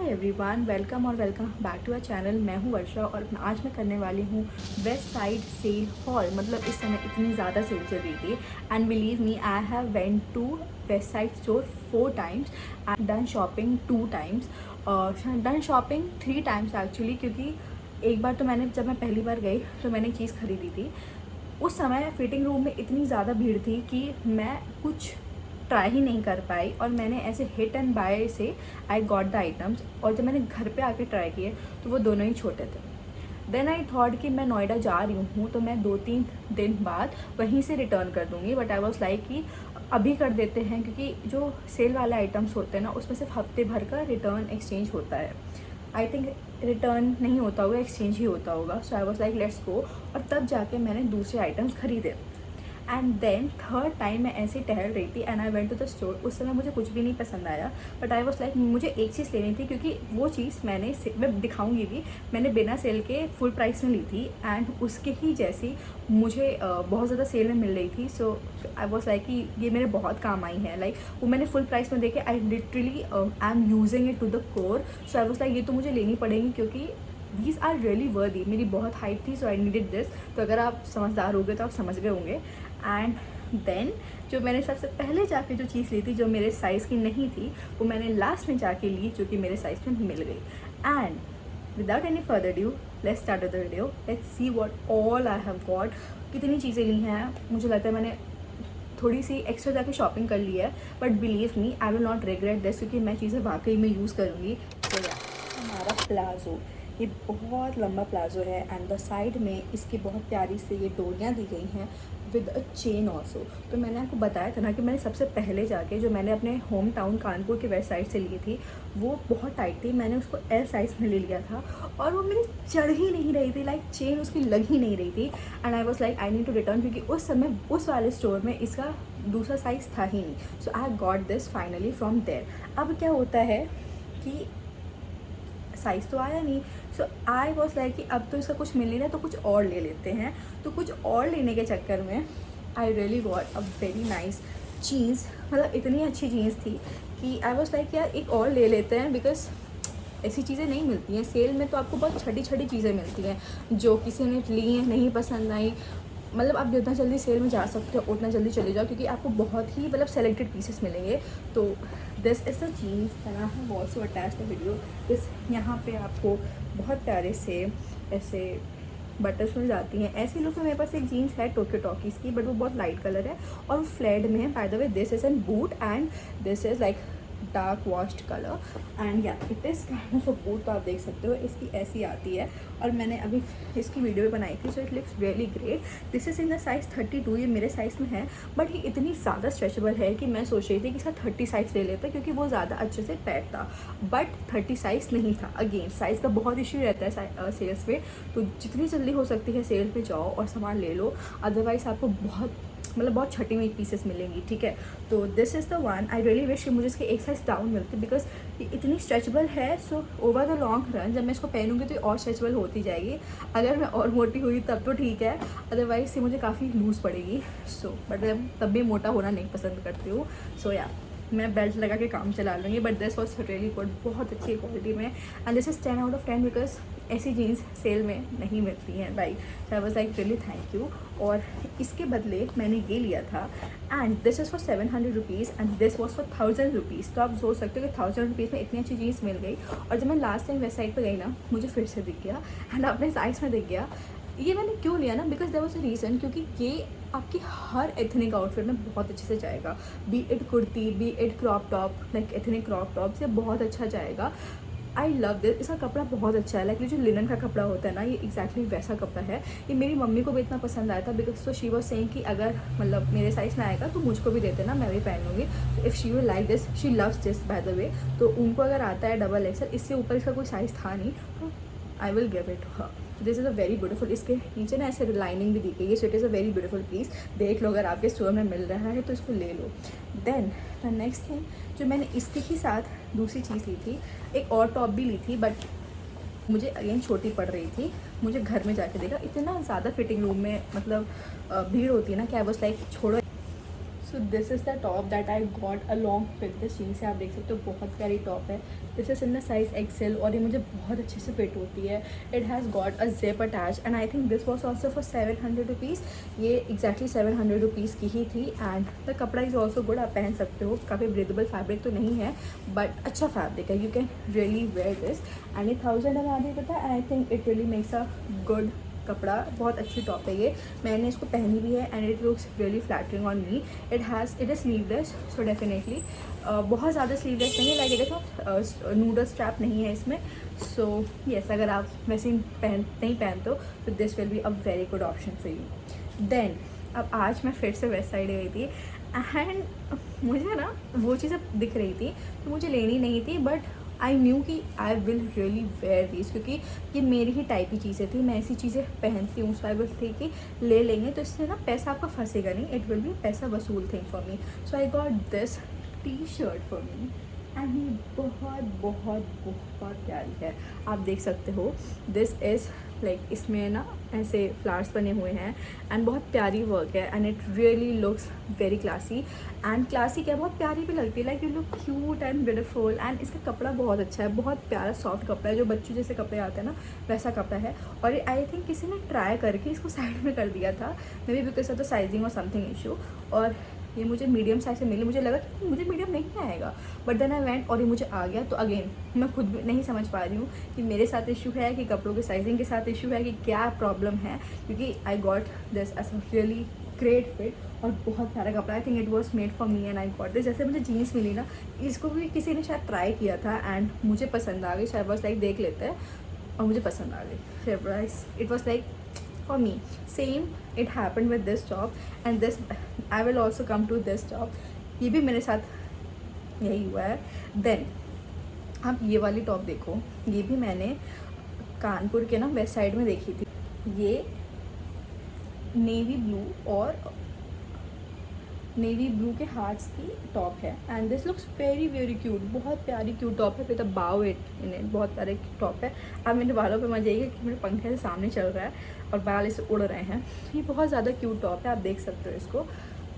Everyone, welcome back to our channel. मैं हूँ वर्षा और आज मैं करने वाली हूँ वेस्ट साइड सेल हॉल। मतलब इस समय इतनी ज़्यादा सेल चल रही थी and believe me, I have went to Westside store 4 times and done shopping 2 times, done shopping 3 times actually. क्योंकि एक बार तो जब मैं पहली बार गई तो मैंने चीज़ खरीदी थी। उस समय फिटिंग रूम में इतनी ज़्यादा भीड़ थी कि मैं कुछ ट्राई ही नहीं कर पाई और मैंने ऐसे हिट एंड बाय से आई गॉट द आइटम्स। और जब मैंने घर पे आके ट्राई किए तो वो दोनों ही छोटे थे। देन आई थॉट कि मैं नोएडा जा रही हूँ तो मैं 2-3 दिन बाद वहीं से रिटर्न कर दूँगी, बट आई वॉज लाइक कि अभी कर देते हैं, क्योंकि जो सेल वाले आइटम्स होते हैं ना उसमें सिर्फ हफ्ते भर का रिटर्न एक्सचेंज होता है। आई थिंक रिटर्न नहीं होता होगा, एक्सचेंज ही होता होगा। So I was like let's go. और तब जाके मैंने दूसरे आइटम्स खरीदे। एंड देन थर्ड टाइम मैं ऐसे टहल रही थी and I went to the store. उस समय मुझे कुछ भी नहीं पसंद आया, बट आई वॉज लाइक मुझे एक चीज़ लेनी थी, क्योंकि वो चीज़ मैं दिखाऊंगी भी, मैंने बिना सेल के फुल प्राइस में ली थी एंड उसके ही जैसी मुझे बहुत ज़्यादा सेल में मिल रही थी। सो आई वॉज लाइक कि ये मेरे बहुत काम आई है। लाइक वो मैंने फुल प्राइस में देखे, I literally I am using it to the core. So I was like ये तो मुझे लेनी पड़ेगी, क्योंकि दीज आर रियली वर्दी। मेरी बहुत हाइट थी, सो आई नीडेड दिस। तो अगर आप समझदार हो गए तो आप समझ गए होंगे। एंड देन जो मैंने सबसे पहले जाके जो चीज़ ली थी जो मेरे साइज़ की नहीं थी, वो मैंने लास्ट में जाके ली, जो कि मेरे साइज़ में मिल गई। And without any further due, let's start the video. Let's see what all I have got. कितनी चीज़ें ली हैं, मुझे लगता है मैंने थोड़ी सी एक्स्ट्रा जाके शॉपिंग कर ली है, but believe me I will not regret this, क्योंकि मैं चीज़ें वाकई में यूज़ करूँगी। तो हमारा प्लाजो, ये बहुत लंबा प्लाजो है एंड द साइड में इसकी बहुत प्यारी से ये डोरियाँ दी गई हैं विद अ चेन ऑल्सो। तो मैंने आपको बताया था ना कि मैंने सबसे पहले जाके जो मैंने अपने होम टाउन कानपुर के वेस्ट साइड से ली थी वो बहुत टाइट थी। मैंने उसको एल साइज़ में ले लिया था और वो मेरी चढ़ ही नहीं रही थी, लाइक चेन उसकी लग ही नहीं रही थी। And I was like I need to return, क्योंकि उस समय उस वाले स्टोर में इसका दूसरा साइज़ था ही नहीं। So I got this finally from there. अब क्या होता है कि साइज़ तो आया नहीं, सो आई वॉज लाइक कि अब तो इसका कुछ मिल नहीं रहा तो कुछ और ले लेते हैं। तो कुछ और लेने के चक्कर में I really got a very nice jeans. मतलब इतनी अच्छी जीन्स थी कि आई वॉज लाइक यार एक और ले लेते हैं, बिकॉज ऐसी चीज़ें नहीं मिलती हैं सेल में। तो आपको बहुत छोटी छोटी चीज़ें मिलती हैं जो किसी ने ली हैं, नहीं पसंद आई। मतलब आप जितना जल्दी सेल में जा सकते हो उतना जल्दी चले जाओ, क्योंकि आपको बहुत ही मतलब सेलेक्टेड पीसेस मिलेंगे। तो this is the jeans and I have also attach the video. इस यहाँ पे आपको बहुत प्यारे से ऐसे बटर्स मिल जाती हैं। ऐसी लुक में मेरे पास एक जीन्स है टोक्यो टॉकीज़ की, बट वो बहुत लाइट कलर है और वो फ्लेड में है। By the way this is an boot and this is like dark washed colour and yeah it is kind of a boot. तो आप देख सकते हो इसकी ऐसी आती है और मैंने अभी इसकी वीडियो भी बनाई थी। So it looks really great. This is in the size 32, ये मेरे साइज़ में है, बट ये इतनी ज़्यादा स्ट्रेचेबल है कि मैं सोच रही थी कि इसका 30 साइज़ ले लेता, क्योंकि वो ज़्यादा अच्छे से पैक था। बट 30 साइज़ नहीं था। अगेन साइज़ का बहुत इश्यू रहता है सेल्स पे, तो जितनी जल्दी हो सकती है सेल पे जाओ और सामान ले लो, अदरवाइज़ आपको बहुत छठी हुई पीसेस मिलेंगी। ठीक है, तो this is the one. I really wish कि मुझे इसके एक साइज़ डाउन मिलती, बिकॉज ये इतनी स्ट्रेचेबल है। So over the long run जब मैं इसको पहनूंगी तो ये और स्ट्रेचेबल होती जाएगी। अगर मैं और मोटी हुई तब तो ठीक है, अदरवाइज़ ये मुझे काफ़ी लूज़ पड़ेगी। सो बट मैं तब भी मोटा होना नहीं पसंद करती हूँ। सो या मैं बेल्ट लगा के काम चला लूँगी। But this was really good, बहुत अच्छी क्वालिटी में and this is 10 out of 10, because ऐसी जीन्स सेल में नहीं मिलती हैं भाई। So I was like really thank you. और इसके बदले मैंने ये लिया था and this is for 700 rupees and this was for 1000 rupees. तो आप सोच सकते हो कि 1000 रुपीज़ में इतनी अच्छी जीन्स मिल गई। और जब मैं लास्ट टाइम वेबसाइट पर गई ना, मुझे फिर से दिख गया एंड अपने साइज़ में दिख गया। ये मैंने क्यों लिया ना, because there was a reason, क्योंकि ये आपकी हर एथनिक आउटफिट में बहुत अच्छे से जाएगा। B it kurti, B it crop top, like ethnic crop top से बहुत अच्छा जाएगा। I love this. इसका कपड़ा बहुत अच्छा है, लाइक जो लिनन का कपड़ा होता है ना, ये एग्जैक्टली वैसा कपड़ा है। ये मेरी मम्मी को भी इतना पसंद आया था, बिकॉज तो शी वॉज सेइंग कि अगर मतलब मेरे साइज़ में आएगा तो मुझको भी दे देना, मैं भी पहन लूँगी। तो if she will like this, she loves this by the वे। तो उनको अगर आता है डबल एक्सल, इससे ऊपर इसका कोई साइज़ था नहीं, तो I will give it her. This is a very beautiful. इसके नीचे ना ऐसे लाइनिंग भी दी गई है। So it is a very beautiful piece. देख लो, अगर आपके स्टोर में मिल रहा है तो इसको ले लो। देन द नेक्स्ट थिंग जो मैंने इसके ही साथ दूसरी चीज़ ली थी, एक और टॉप भी ली थी, बट मुझे अगेन छोटी पड़ रही थी। मुझे घर में जाके देखा, इतना ज़्यादा फिटिंग रूम में मतलब भीड़ होती है ना कि आई वाज लाइक छोड़ो। So this is the top that I got along with this jeans. आप देख सकते हो बहुत प्यारी टॉप है। This is in the size XL और ये मुझे बहुत अच्छे से फिट होती है। It has got a zip attach and I think this was also for 700 rupees. ये एग्जैक्टली 700 रुपीज़ की ही थी एंड द कपड़ा इज़ ऑल्सो गुड। आप पहन सकते हो, काफ़ी ब्रीदेबल फैब्रिक तो नहीं है बट अच्छा फैब्रिक है। You can really wear this and ये 1000 एम पता है। I think it really makes a good कपड़ा। बहुत अच्छी टॉप है ये, मैंने इसको पहनी भी है and it looks really flattering on me. It is sleeveless so definitely बहुत ज़्यादा स्लीवलेस नहीं है, like it is noodle strap नहीं है इसमें। सो यस, अगर आप वैसे नहीं पहनते हो तो this will be a very good option for you. Then अब आज मैं फिर से वेस्ट साइड गई थी एंड मुझे ना वो चीज़ें दिख रही थी तो मुझे लेनी नहीं थी बट आई न्यू कि I will really wear this, क्योंकि ये मेरी ही टाइप की चीज़ें थी, मैं ऐसी चीज़ें पहनती हूँ। सो आई विल थी कि ले लेंगे तो इससे ना पैसा आपका फंसेगा नहीं, इट विल बी पैसा वसूल thing for me. So I got this T shirt for me and ये बहुत बहुत बहुत प्यारी है। आप देख सकते हो दिस इज़ लाइक इसमें ना ऐसे फ्लावर्स बने हुए हैं एंड बहुत प्यारी वर्क है and it really looks very classy and classy क्या बहुत प्यारी भी लगती है, like you look cute and beautiful. And इसका कपड़ा बहुत अच्छा है, बहुत प्यारा सॉफ्ट कपड़ा है, जो बच्चों जैसे कपड़े आते हैं ना वैसा कपड़ा है। और आई थिंक किसी ने ट्राई करके इसको साइड में कर दिया था, may be because of the sizing और समथिंग इशू, और ये मुझे मीडियम साइज से मिली। मुझे लगा कि मुझे मीडियम नहीं आएगा बट देन आई वेंट और ये मुझे आ गया। तो अगेन मैं खुद भी नहीं समझ पा रही हूँ कि मेरे साथ इशू है कि कपड़ों के साइजिंग के साथ इशू है कि क्या प्रॉब्लम है, क्योंकि I got this as a really great fit और बहुत प्यारा कपड़ा। I think it was made for me and I got this. जैसे मुझे जीन्स मिली ना, इसको भी किसी ने शायद ट्राई किया था एंड मुझे पसंद आ गई। सो आई वॉज लाइक देख लेते हैं और मुझे पसंद आ गई। It was like for me same it happened with this top and this I will also come to this top। ये भी मेरे साथ यही हुआ है। देन आप ये वाली टॉप देखो, ये भी मैंने कानपुर के ना वेस्ट साइड में देखी थी। ये नेवी ब्लू और नेवी ब्लू के हार्ट्स की टॉप है and this looks very very cute. बहुत प्यारी क्यूट टॉप है विद अ बाउ इट इन इट, बहुत प्यारी टॉप है। अब मेरे बालों पे मजा आएगी कि मेरे पंखे से सामने चल रहा है और बाल इसे उड़ रहे हैं। ये बहुत ज़्यादा क्यूट टॉप है, आप देख सकते हो इसको।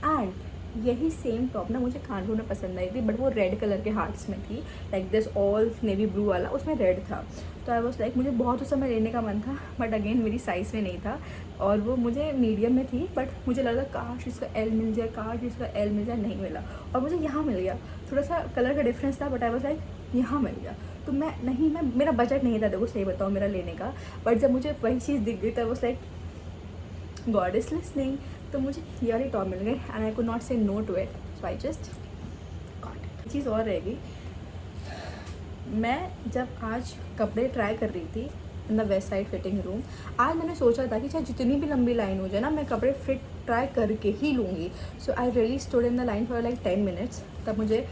एंड यही सेम टॉप ना मुझे कानपुर में पसंद आई थी बट वो रेड कलर के हार्ट्स में थी, like this all navy blue वाला, उसमें रेड था। तो आई वॉज लाइक मुझे बहुत उस समय लेने का मन था बट अगेन मेरी साइज़ में नहीं था और वो मुझे मीडियम में थी बट मुझे लगा काश इसका एल मिल जाए, काश इसका एल मिल जाए, नहीं मिला और मुझे यहाँ मिल गया। थोड़ा सा कलर का डिफरेंस था बट आई वॉज लाइक यहाँ मिल गया। तो मैं मेरा बजट नहीं था, देखो सही बताऊँ मेरा लेने का, बट जब मुझे वही चीज़ दिख गई तो I was like god is listening. तो मुझे ये वाली टॉप मिल गई and I could not say no to it, so I just got. चीज़ और रहेगी, मैं जब आज कपड़े ट्राई कर रही थी in the west side fitting room, आज मैंने सोचा था कि चाहे जितनी भी लंबी लाइन हो जाए ना, मैं कपड़े फिट ट्राई करके ही लूँगी। So I really stood in the line for like 10 minutes. तब मुझे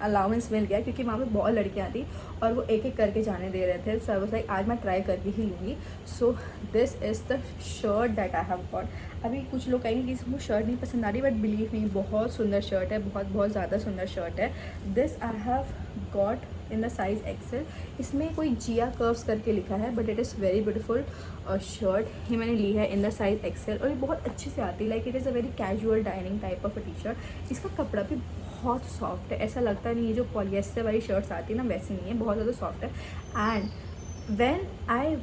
अलाउंस मिल गया क्योंकि वहाँ पे बहुत लड़कियाँ थी और वो एक एक करके जाने दे रहे थे। सो आई वाज लाइक आज मैं ट्राई करके ही लूँगी। सो this is the shirt that I have got. अभी कुछ लोग कहेंगे कि इसको शर्ट नहीं पसंद आ रही बट बिलीव मी बहुत सुंदर शर्ट है, बहुत बहुत ज़्यादा सुंदर शर्ट है। This I have got in the size XL. इसमें कोई जिया कर्व्स करके लिखा है but it is very beautiful shirt. ये मैंने ली है इन द साइज़ एक्सेल और ये बहुत अच्छे से आती है, like it is a very casual dining type of a T shirt. इसका कपड़ा भी बहुत सॉफ्ट है, ऐसा लगता नहीं है जो पॉलिएस्टर वाली शर्ट्स आती है ना वैसी नहीं है, बहुत ज़्यादा सॉफ्ट है। And when I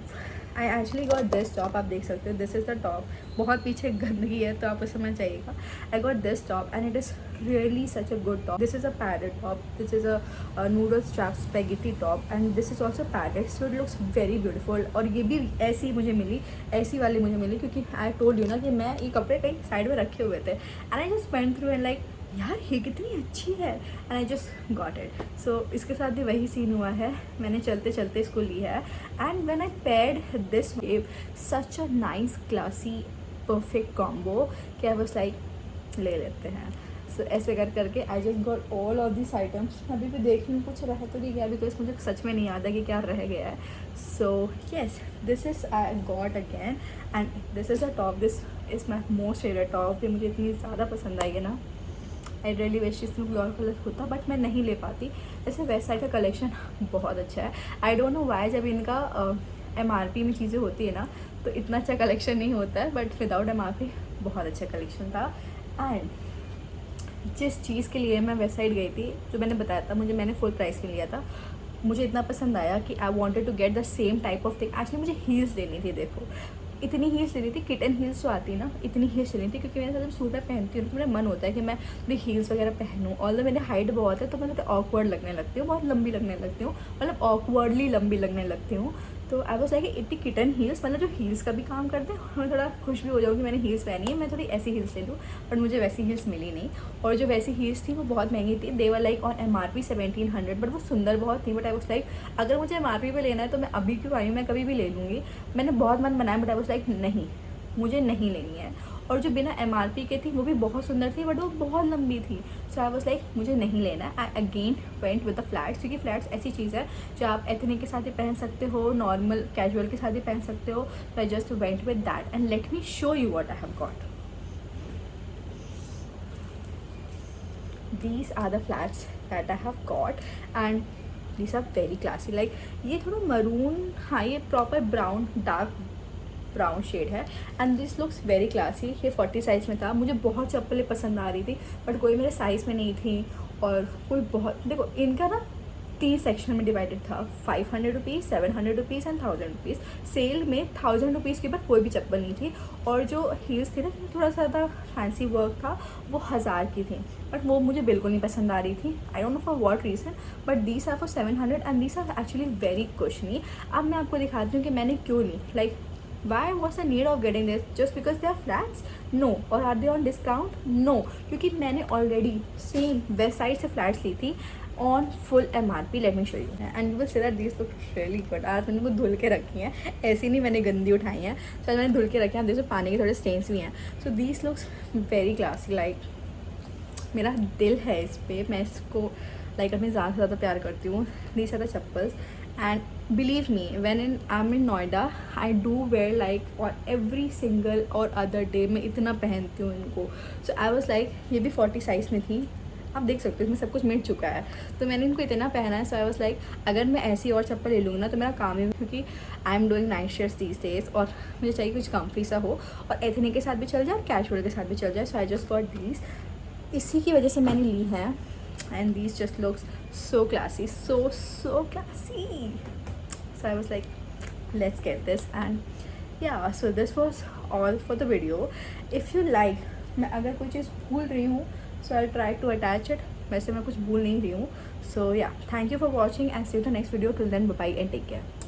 actually got this top, आप देख सकते हो दिस इज़ द टॉप। बहुत पीछे गंदगी है तो आप समझ जाइएगा। आई got this top and it is really such a good top. This is a padded top, this is a noodle strap spaghetti top and this is also padded, so it looks very beautiful. और ये भी ऐसी मुझे मिली, ऐसी वाली मुझे मिली क्योंकि I told you ना कि मैं ये कपड़े कहीं साइड में रखे हुए थे and I just went through and like यार ये कितनी अच्छी है and I just got it. So इसके साथ भी वही सीन हुआ है, मैंने चलते चलते इसको लिया है and when I paired this wave such a nice classy perfect combo कि आई वाज लाइक ले लेते हैं। सो ऐसे करके आई just got all of this items. अभी भी देख रही हूँ कुछ रह तो नहीं गया बिकॉज मुझे सच में नहीं याद है कि क्या रह गया है। So yes, this is I got again and this is a top. This is my most favourite top. ये मुझे इतनी ज़्यादा पसंद आई है ना, आई रियली विश इसमें कोई और कलर होता बट मैं नहीं ले पाती। ऐसे वेस्ट साइड का कलेक्शन बहुत अच्छा है। आई डोंट नो वाई, जब इनका MRP में चीज़ें होती है ना तो इतना अच्छा कलेक्शन नहीं होता है बट विदाउट MRP बहुत अच्छा कलेक्शन था। एंड जिस चीज़ के लिए मैं वेस्ट साइड गई थी, जो मैंने बताया था, मैंने फुल प्राइस में लिया था, मुझे इतना पसंद आया कि I wanted to get the same type of thing. Actually मुझे हील्स लेनी थी, देखो इतनी हील्स लेनी थी, किटन हील्स जो आती है ना, इतनी हील्स लेनी थी, क्योंकि मेरे साथ जब सूट में पहनती हूँ तो मेरा मन होता है कि मैं थोड़ी हील्स वगैरह पहनूँ। और मेरी हाइट बहुत है तो मैं थोड़ी ऑकवर्ड लगने लगती हूँ, बहुत लंबी लगने लगती हूँ, मतलब ऑकवर्डली लंबी लगने लगती हूँ। तो आई वाज लाइक इतनी किटन हील्स, मतलब जो हील्स का भी काम करते हैं, और मैं थोड़ा खुश भी हो जाऊँ कि मैंने हील्स पहनी है, मैं थोड़ी ऐसी हील्स ले लूँ। बट मुझे वैसी हील्स मिली नहीं, और जो वैसी हील्स थी वो बहुत महंगी थी। They were like on MRP 1700, but वो सुंदर बहुत थी। बट आई वाज लाइक अगर मुझे MRP पे लेना है तो मैं अभी क्यों आई हूँ, मैं कभी भी ले लूँगी। मैंने बहुत मन बनाया, बट आई वाज लाइक नहीं, मुझे नहीं लेनी है। और जो बिना MRP के थी वो भी बहुत सुंदर थी, बट वो बहुत लंबी थी। सो आई वाज लाइक मुझे नहीं लेना है। I again went with the flats, क्योंकि फ्लैट्स ऐसी चीज़ है जो आप एथनिक के साथ भी पहन सकते हो, नॉर्मल कैजुअल के साथ भी पहन सकते हो। तो आई just went with that and let me show you what I have got. These are the flats that I have got and these are very classy. Like ये थोड़ा मरून, हाँ ये proper brown, dark brown shade है and this looks very classy. ये 40 size में था। मुझे बहुत चप्पलें पसंद आ रही थी, बट कोई मेरे साइज़ में नहीं थी। और कोई बहुत, देखो इनका ना 3 सेक्शन में डिवाइडेड था, 500 rupees, 700 rupees and 1000 rupees. Sale में 1000 रुपीज़ के ऊपर कोई भी चप्पल नहीं थी। और जो हील्स थी ना, थोड़ा सा ज़्यादा फैंसी वर्क था, वो 1000 की थी, बट वो मुझे बिल्कुल नहीं पसंद आ रही थी। I don't know for what reason, but these are for 700 and these are actually very cushiony. अब मैं आपको दिखाती हूँ कि मैंने क्यों ली। Like why was the need of getting this just because they are flats? No. और are they on discount? No. क्योंकि मैंने ऑलरेडी सेम वेस्ट साइड से फ्लैट्स ली थी on full MRP। Let me show you and you will say that these look really good. आज मैंने वो धुल के रखी हैं, ऐसी नहीं मैंने गंदी उठाई हैं। सो मैंने धुल के रखी हैं, देखो पानी के थोड़े स्टेन्स भी हैं। So these looks very classy. Like मेरा दिल है इस पर, मैं इसको लाइक अपने ज़्यादा से ज़्यादा प्यार करती हूँ। These are the chappals and believe me, when I'm in Noida, I do wear like on every single or other day, मैं इतना पहनती हूँ इनको। So I was like ये भी 40 साइज़ में थी, आप देख सकते हो इसमें सब कुछ मिट चुका है, तो मैंने इनको इतना पहना है। So I was like अगर मैं ऐसी और चप्पल ले लूँगी ना तो मेरा काम ही, क्योंकि I am doing night shifts these days और मुझे चाहिए कुछ कम्फी सा हो और एथनिक के साथ भी चल जाए और कैजुअल के साथ भी चल जाए। सो आई जस्ट गॉट दीज, इसी की वजह से मैंने ली है। And these just looks so classy, so classy. So I was like let's get this and yeah, so this was all for the video. If you like, मैं अगर कोई चीज़ भूल रही हूँ so I'll try to attach it, वैसे मैं कुछ भूल नहीं रही हूँ। So yeah, thank you for watching and see you in the next video. Till then, bye bye and take care.